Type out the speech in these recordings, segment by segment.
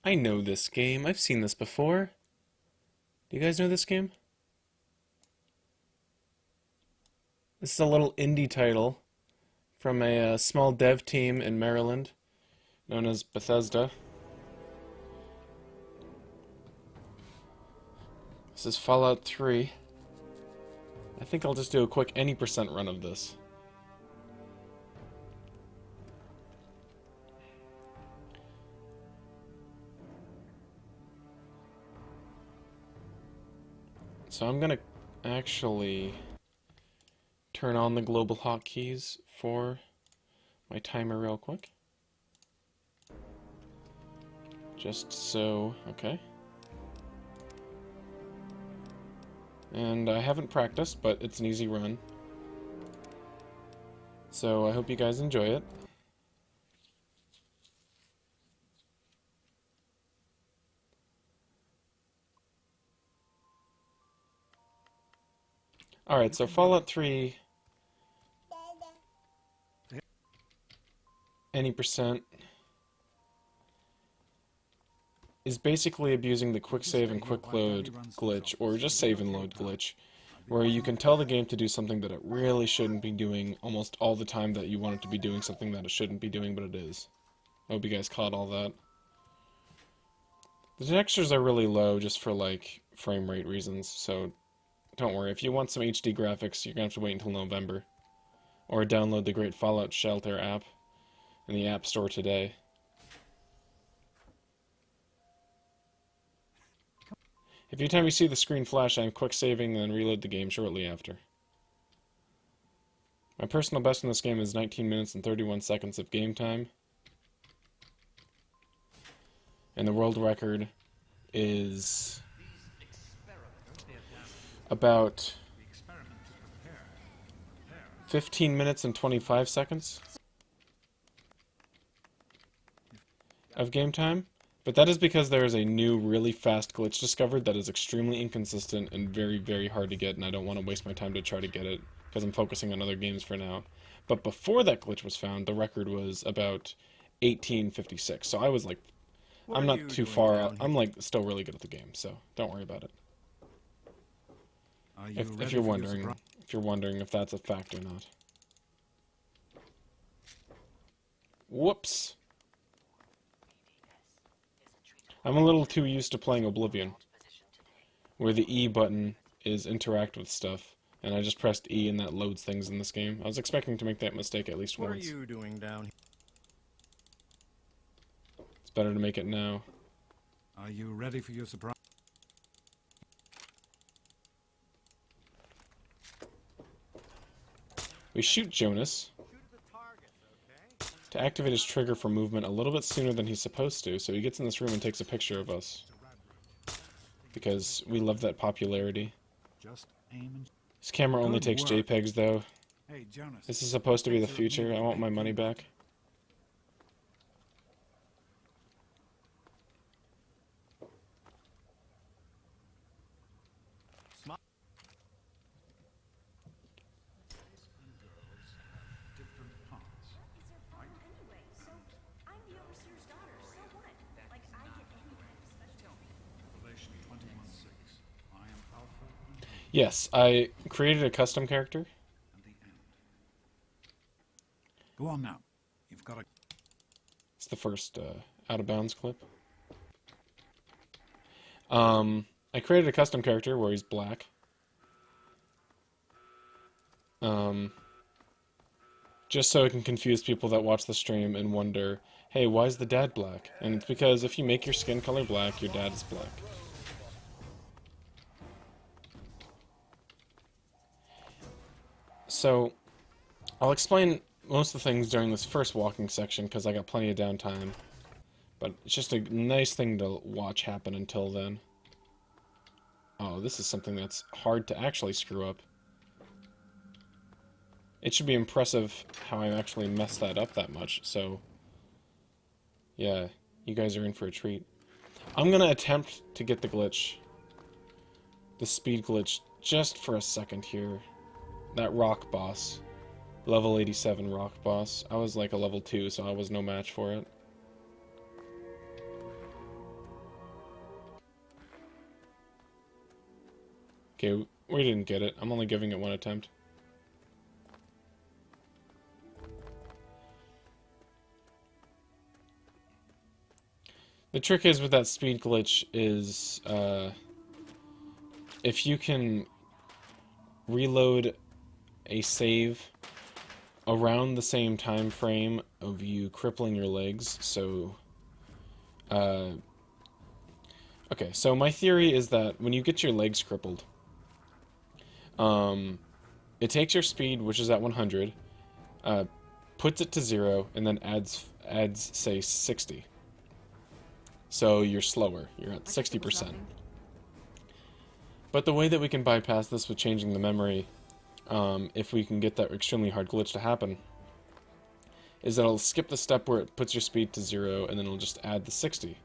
I know this game. I've seen this before. Do you guys know this game? This is a little indie title from a small dev team in Maryland known as Bethesda. This is Fallout 3. I think I'll just do a quick any percent run of this. So I'm gonna actually turn on the global hotkeys for my timer real quick. Just so, okay. And I haven't practiced, but it's an easy run. So I hope you guys enjoy it. Alright, so Fallout 3, any percent, is basically abusing the quick save and quick load glitch, or just save and load glitch, where you can tell the game to do something that it really shouldn't be doing almost all the time that you want it to be doing something that it shouldn't be doing, but it is. I hope you guys caught all that. The textures are really low just for, like, frame rate reasons, so don't worry. If you want some HD graphics, you're going to have to wait until November. Or download the great Fallout Shelter app in the App Store today. Every time you see the screen flash, I'm quick saving and then reload the game shortly after. My personal best in this game is 19 minutes and 31 seconds of game time. And the world record is about 15 minutes and 25 seconds of game time. But that is because there is a new, really fast glitch discovered that is extremely inconsistent and very, very hard to get, and I don't want to waste my time to try to get it, because I'm focusing on other games for now. But before that glitch was found, the record was about 1856, so I was like, I'm not too far out. I'm like still really good at the game, so don't worry about it. If you're wondering if that's a fact or not. Whoops. I'm a little too used to playing Oblivion, where the E button is interact with stuff, and I just pressed E and that loads things in this game. I was expecting to make that mistake at least once. What are you doing down here? It's better to make it now. Are you ready for your surprise? We shoot Jonas to activate his trigger for movement a little bit sooner than he's supposed to, so he gets in this room and takes a picture of us. Because we love that popularity. His camera only takes JPEGs, though. This is supposed to be the future. I want my money back. Yes, I created a custom character. Go on now. You've got a... It's the first out of bounds clip. I created a custom character where he's black. Just so it can confuse people that watch the stream and wonder, hey, why is the dad black? And it's because if you make your skin color black, your dad is black. So, I'll explain most of the things during this first walking section because I got plenty of downtime. But it's just a nice thing to watch happen until then. Oh, this is something that's hard to actually screw up. It should be impressive how I actually messed that up that much, so... yeah, you guys are in for a treat. I'm gonna attempt to get the glitch. The speed glitch, just for a second here. That rock boss. Level 87 rock boss. I was like a level 2, so I was no match for it. Okay, we didn't get it. I'm only giving it one attempt. The trick is with that speed glitch is if you can reload a save around the same time frame of you crippling your legs, so okay, so my theory is that when you get your legs crippled, it takes your speed, which is at 100, puts it to 0, and then adds say 60. So you're slower. You're at 60%. But the way that we can bypass this with changing the memory, if we can get that extremely hard glitch to happen, is that it'll skip the step where it puts your speed to 0, and then it'll just add the 60.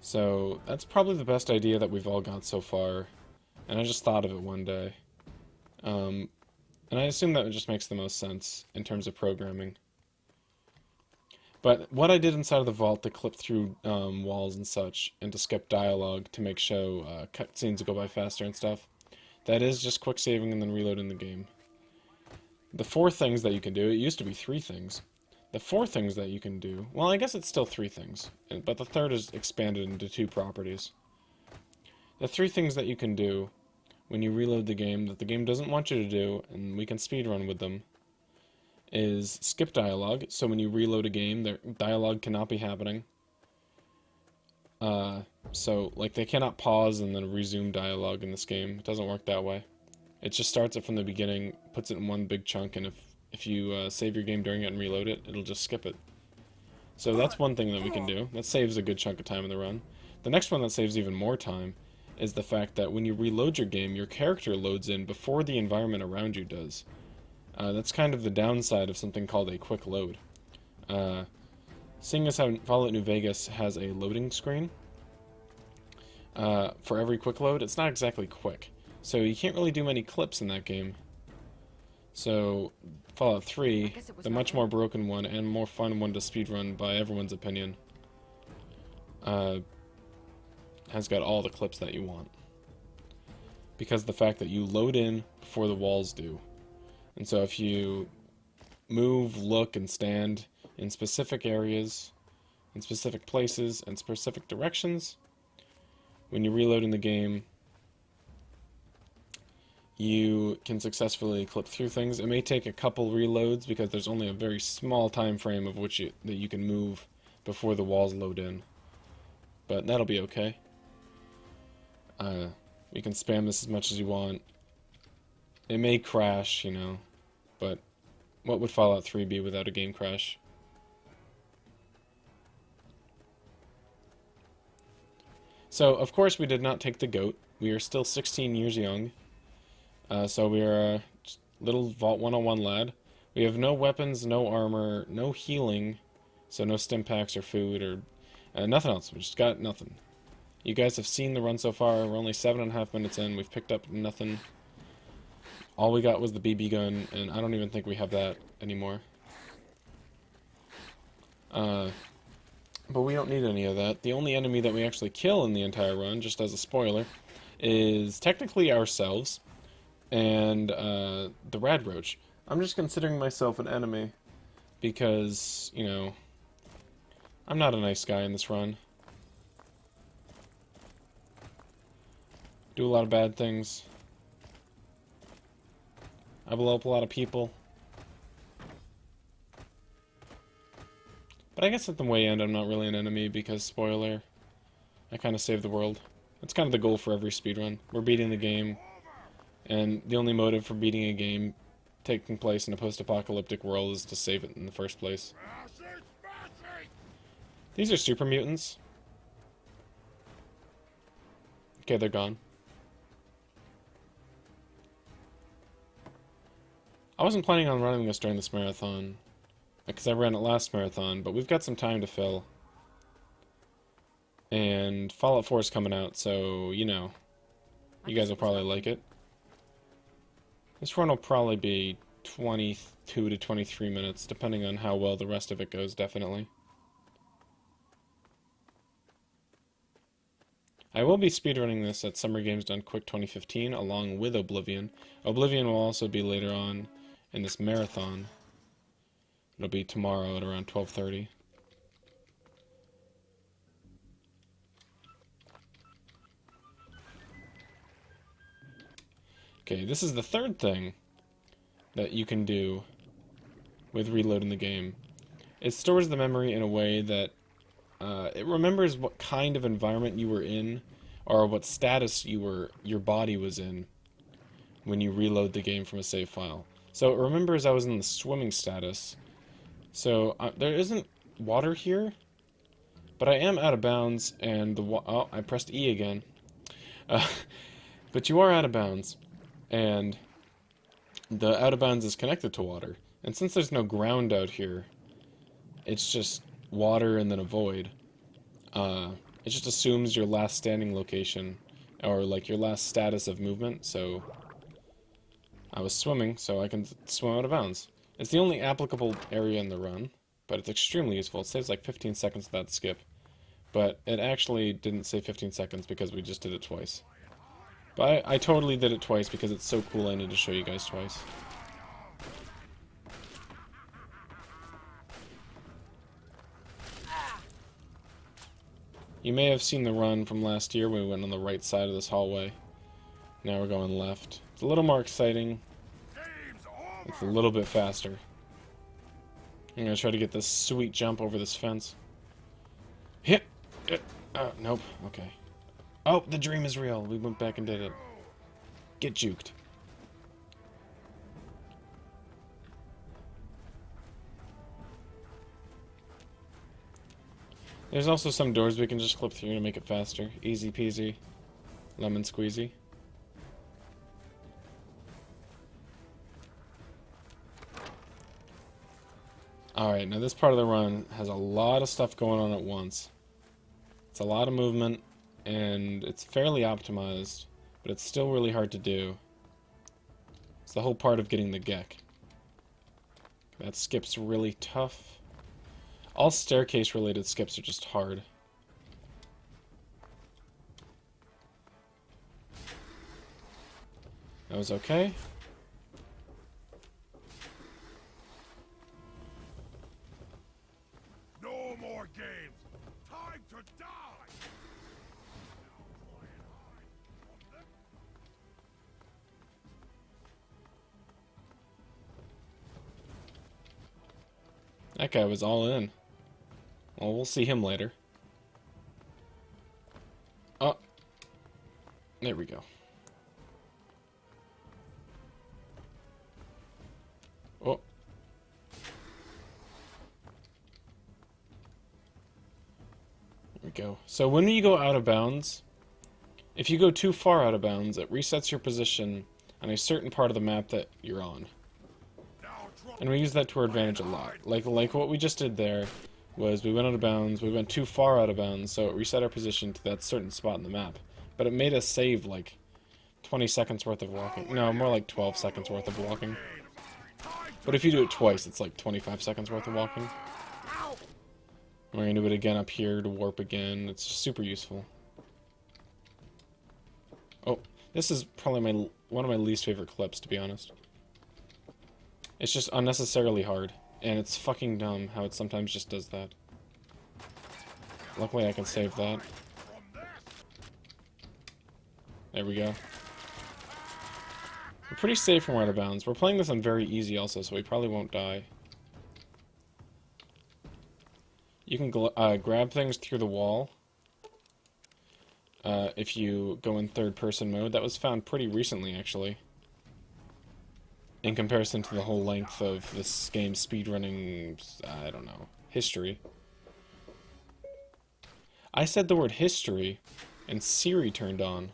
So that's probably the best idea that we've all got so far, and I just thought of it one day. And I assume that it just makes the most sense in terms of programming. But what I did inside of the vault to clip through walls and such, and to skip dialogue to make cutscenes go by faster and stuff, that is just quick saving and then reloading the game. The 4 things that you can do, it used to be 3 things. The 4 things that you can do, well, I guess it's still 3 things, but the third is expanded into 2 properties. The 3 things that you can do when you reload the game that the game doesn't want you to do, and we can speedrun with them, is skip dialogue. So when you reload a game, their dialogue cannot be happening. So like they cannot pause and then resume dialogue in this game. It doesn't work that way. It just starts it from the beginning, puts it in one big chunk, and if you save your game during it and reload it, it'll just skip it. So that's one thing that we can do. That saves a good chunk of time in the run. The next one that saves even more time is the fact that when you reload your game, your character loads in before the environment around you does. That's kind of the downside of something called a quick load. Seeing as how Fallout New Vegas has a loading screen for every quick load, it's not exactly quick. So you can't really do many clips in that game. So Fallout 3, the much more broken one and more fun one to speedrun by everyone's opinion, has got all the clips that you want. Because of the fact that you load in before the walls do. And so if you move, look, and stand in specific areas, in specific places, and specific directions, when you're reloading the game, you can successfully clip through things. It may take a couple reloads because there's only a very small time frame of which that you can move before the walls load in. But that'll be okay. You can spam this as much as you want. It may crash, you know, but what would Fallout 3 be without a game crash? So, of course, we did not take the goat. We are still 16 years young. So we are a little Vault 101 lad. We have no weapons, no armor, no healing, so no stim packs or food or nothing else. We just got nothing. You guys have seen the run so far. We're only 7.5 minutes in. We've picked up nothing. All we got was the BB gun, and I don't even think we have that anymore. But we don't need any of that. The only enemy that we actually kill in the entire run, just as a spoiler, is technically ourselves and the Rad Roach. I'm just considering myself an enemy because, you know, I'm not a nice guy in this run. Do a lot of bad things. I blow up a lot of people. But I guess at the way end I'm not really an enemy because, spoiler, I kind of saved the world. That's kind of the goal for every speedrun. We're beating the game, and the only motive for beating a game taking place in a post-apocalyptic world is to save it in the first place. These are super mutants. Okay, they're gone. I wasn't planning on running this during this marathon, because I ran it last marathon, but we've got some time to fill. And Fallout 4 is coming out, so, you know, you guys will probably like it. This run will probably be 22 to 23 minutes, depending on how well the rest of it goes, definitely. I will be speedrunning this at Summer Games Done Quick 2015 along with Oblivion. Oblivion will also be later on in this marathon. It'll be tomorrow at around 12:30. Okay, this is the third thing that you can do with reloading the game. It stores the memory in a way that it remembers what kind of environment you were in, or what status your body was in when you reload the game from a save file. So it remembers I was in the swimming status. So there isn't water here, but I am out of bounds, and oh, I pressed E again. But you are out of bounds, and the out of bounds is connected to water. And since there's no ground out here, it's just water and then a void. It just assumes your last standing location, or like your last status of movement, so I was swimming, so I can swim out of bounds. It's the only applicable area in the run, but it's extremely useful. It saves like 15 seconds of that skip, but it actually didn't save 15 seconds because we just did it twice. But I totally did it twice because it's so cool I need to show you guys twice. You may have seen the run from last year when we went on the right side of this hallway. Now we're going left. It's a little more exciting. It's a little bit faster. I'm gonna try to get this sweet jump over this fence. Hit! Nope. Okay. Oh, the dream is real. We went back and did it. Get juked. There's also some doors we can just clip through to make it faster. Easy peasy. Lemon squeezy. Alright, now this part of the run has a lot of stuff going on at once. It's a lot of movement, and it's fairly optimized, but it's still really hard to do. It's the whole part of getting the Gek. That skip's really tough. All staircase-related skips are just hard. That was okay. No more games. Time to die. That guy was all in. Well, we'll see him later. Oh. There we go. Oh. There we go. So when you go out of bounds, if you go too far out of bounds, it resets your position on a certain part of the map that you're on. And we use that to our advantage a lot. Like what we just did there was we went out of bounds, we went too far out of bounds, so it reset our position to that certain spot in the map. But it made us save like 20 seconds worth of walking. No, more like 12 seconds worth of walking. But if you do it twice, it's like 25 seconds worth of walking. We're going to do it again up here to warp again. It's super useful. Oh, this is probably one of my least favorite clips, to be honest. It's just unnecessarily hard, and it's fucking dumb how it sometimes just does that. Luckily I can save that. There we go. We're pretty safe from out of bounds. We're playing this on very easy also, so we probably won't die. You can grab things through the wall if you go in third-person mode. That was found pretty recently, actually, in comparison to the whole length of this game's speedrunning, I don't know, history. I said the word history, and Siri turned on.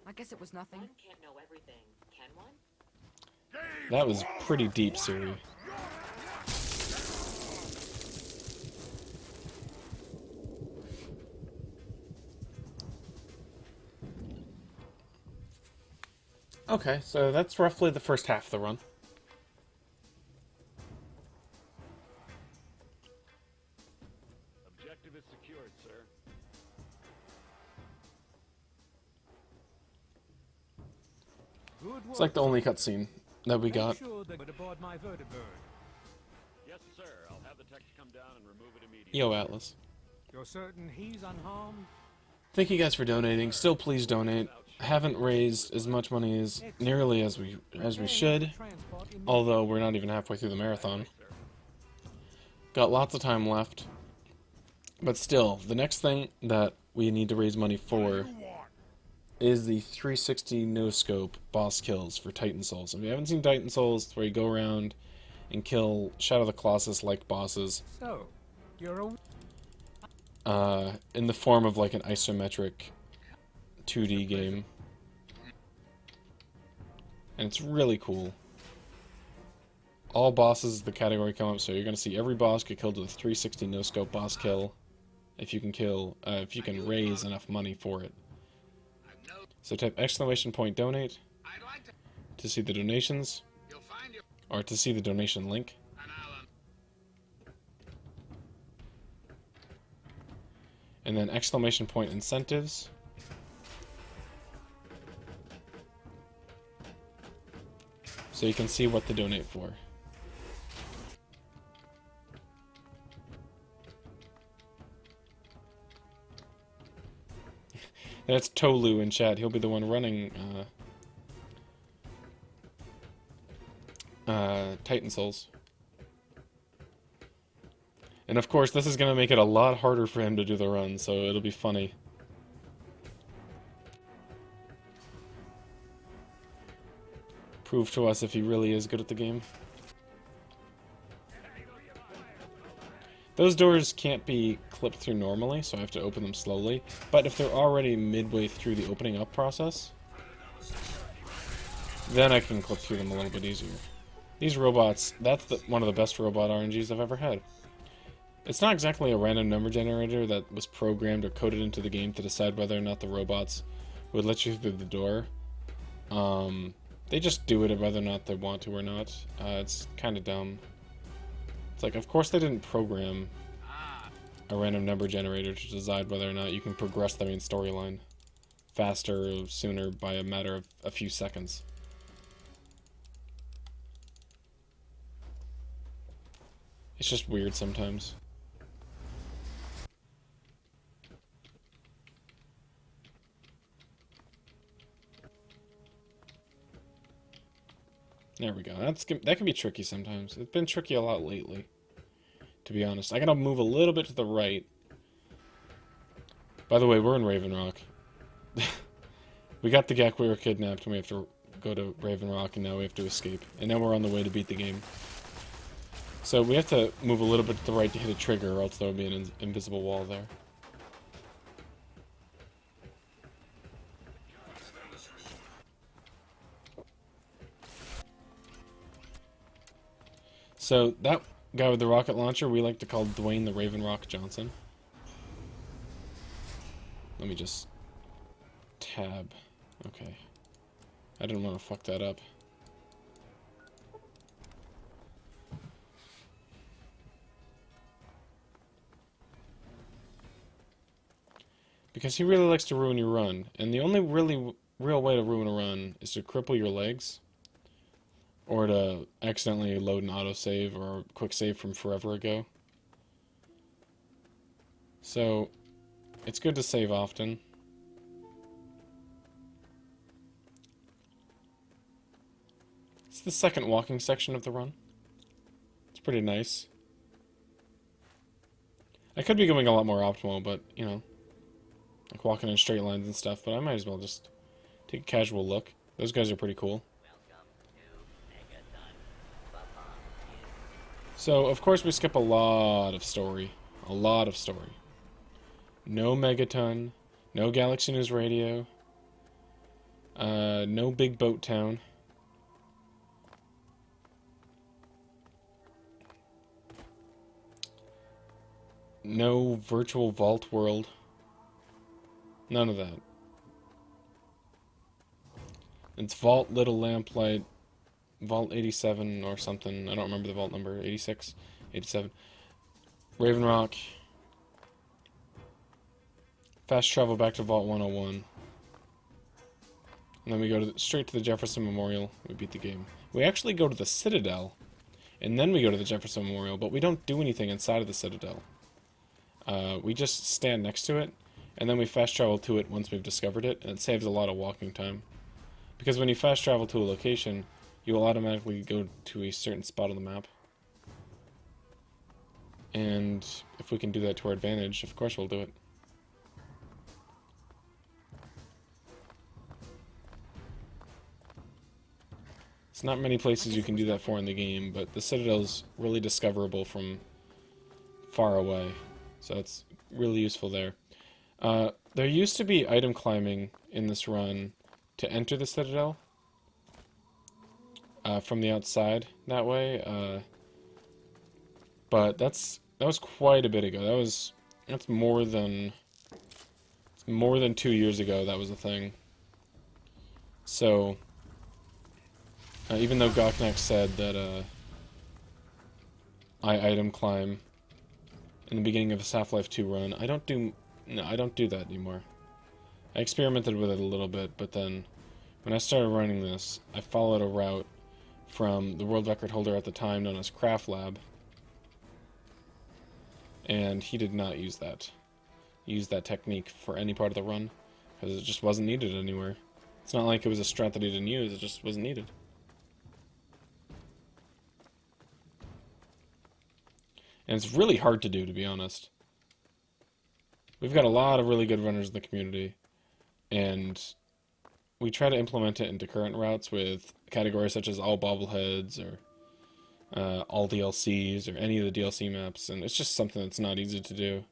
I guess it was nothing. One can't know everything, can one? That was pretty deep, Siri. Okay, so that's roughly the first half of the run. Objective is secured, sir. Good It's like the work. only cutscene that we got. Make sure they get aboard my vertibird. Yes, sir. I'll have the techs come down and remove it immediately. Yo, Atlas. You're certain he's unharmed? Thank you guys for donating. Still, please donate. Haven't raised as much money as nearly as we should, although we're not even halfway through the marathon. Got lots of time left, but still, the next thing that we need to raise money for is the 360 no scope boss kills for Titan Souls. If you haven't seen Titan Souls, it's where you go around and kill Shadow of the Colossus like bosses. So, you're a... In the form of like an isometric 2D game. And it's really cool. All bosses the category come up, so you're gonna see every boss get killed with a 360 no scope boss kill. If you can raise enough money for it. So type ! donate to see the donations, or to see the donation link. And then ! incentives. So you can see what to donate for. That's Tolu in chat. He'll be the one running Titan Souls. And of course, this is going to make it a lot harder for him to do the run, so it'll be funny. Prove to us if he really is good at the game. Those doors can't be clipped through normally, so I have to open them slowly. But if they're already midway through the opening up process, then I can clip through them a little bit easier. These robots, that's one of the best robot RNGs I've ever had. It's not exactly a random number generator that was programmed or coded into the game to decide whether or not the robots would let you through the door. They just do it whether or not they want to or not. It's kind of dumb. It's like, of course they didn't program a random number generator to decide whether or not you can progress the main storyline faster or sooner by a matter of a few seconds. It's just weird sometimes. There we go. That can be tricky sometimes. It's been tricky a lot lately, to be honest. I gotta move a little bit to the right. By the way, we're in Raven Rock. We got the Gek, we were kidnapped, and we have to go to Raven Rock, and now we have to escape. And now we're on the way to beat the game. So we have to move a little bit to the right to hit a trigger, or else there will be an invisible wall there. So that guy with the rocket launcher, we like to call Dwayne the Raven Rock Johnson. Let me just tab. Okay. I didn't want to fuck that up. Because he really likes to ruin your run. And the only really real way to ruin a run is to cripple your legs. Or to accidentally load an autosave or a quick save from forever ago. So, it's good to save often. It's the second walking section of the run. It's pretty nice. I could be going a lot more optimal, but, you know, like walking in straight lines and stuff, but I might as well just take a casual look. Those guys are pretty cool. So, of course, we skip a lot of story. A lot of story. No Megaton. No Galaxy News Radio. No Big Boat Town. No Virtual Vault World. None of that. It's Vault Little Lamplight. Vault 87 or something. I don't remember the vault number. 86? 87. Raven Rock. Fast travel back to Vault 101. And then we go straight to the Jefferson Memorial. We beat the game. We actually go to the Citadel, and then we go to the Jefferson Memorial, but we don't do anything inside of the Citadel. We just stand next to it, and then we fast travel to it once we've discovered it, and it saves a lot of walking time. Because when you fast travel to a location, you will automatically go to a certain spot on the map. And if we can do that to our advantage, of course we'll do it. It's not many places you can do that for in the game, but the Citadel's really discoverable from far away, so it's really useful there. There used to be item climbing in this run to enter the Citadel from the outside that way, but that was quite a bit ago. That's more than 2 years ago. That was a thing. So even though Goknak said that I item climb in the beginning of his Half-Life 2 run, I don't do that anymore. I experimented with it a little bit, but then when I started running this, I followed a route from the world record holder at the time known as Craft Lab, and he did not use that technique for any part of the run, because it just wasn't needed anywhere. It's not like it was a strat that he didn't use, it just wasn't needed. And it's really hard to do, to be honest. We've got a lot of really good runners in the community, and we try to implement it into current routes with categories such as all bobbleheads or all DLCs or any of the DLC maps, and it's just something that's not easy to do.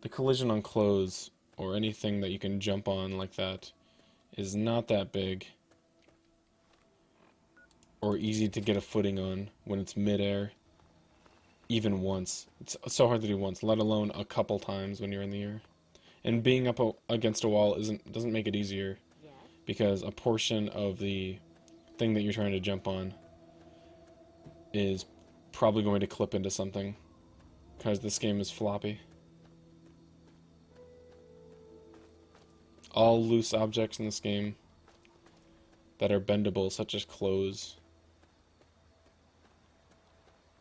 The collision on clothes or anything that you can jump on like that is not that big or easy to get a footing on when it's midair, even once. It's so hard to do once, let alone a couple times when you're in the air. And being up against a wall doesn't make it easier, because a portion of the thing that you're trying to jump on is probably going to clip into something, because this game is floppy. All loose objects in this game that are bendable, such as clothes,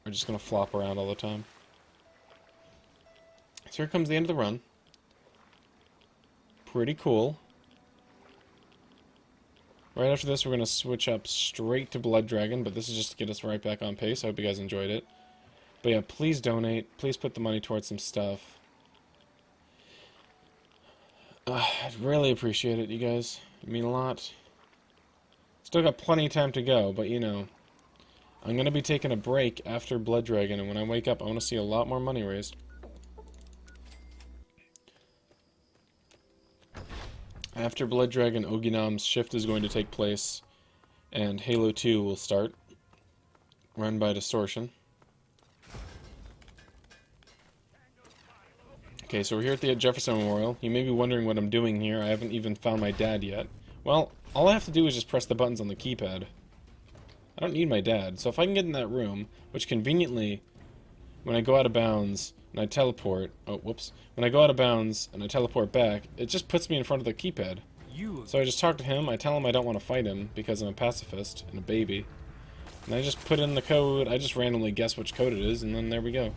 are just going to flop around all the time. So here comes the end of the run. Pretty cool. Right after this, we're going to switch up straight to Blood Dragon, but this is just to get us right back on pace. I hope you guys enjoyed it. But yeah, please donate. Please put the money towards some stuff. I'd really appreciate it, you guys. You mean a lot. Still got plenty of time to go, but you know, I'm going to be taking a break after Blood Dragon, and when I wake up, I want to see a lot more money raised. After Blood Dragon, Oginam's shift is going to take place, and Halo 2 will start, run by Distortion. Okay, so we're here at the Jefferson Memorial. You may be wondering what I'm doing here. I haven't even found my dad yet. Well, all I have to do is just press the buttons on the keypad. I don't need my dad, so if I can get in that room, which conveniently, when I go out of bounds and I teleport, when I go out of bounds and I teleport back, it just puts me in front of the keypad. So I just talk to him, I tell him I don't want to fight him because I'm a pacifist and a baby, and I just put in the code, I just randomly guess which code it is, and then there we go.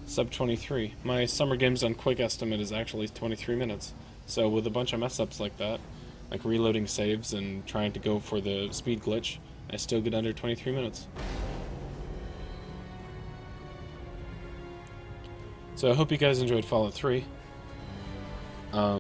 Sub 23. My Summer Games on Quick estimate is actually 23 minutes, so with a bunch of mess-ups like that, like reloading saves and trying to go for the speed glitch, I still get under 23 minutes. So I hope you guys enjoyed Fallout 3.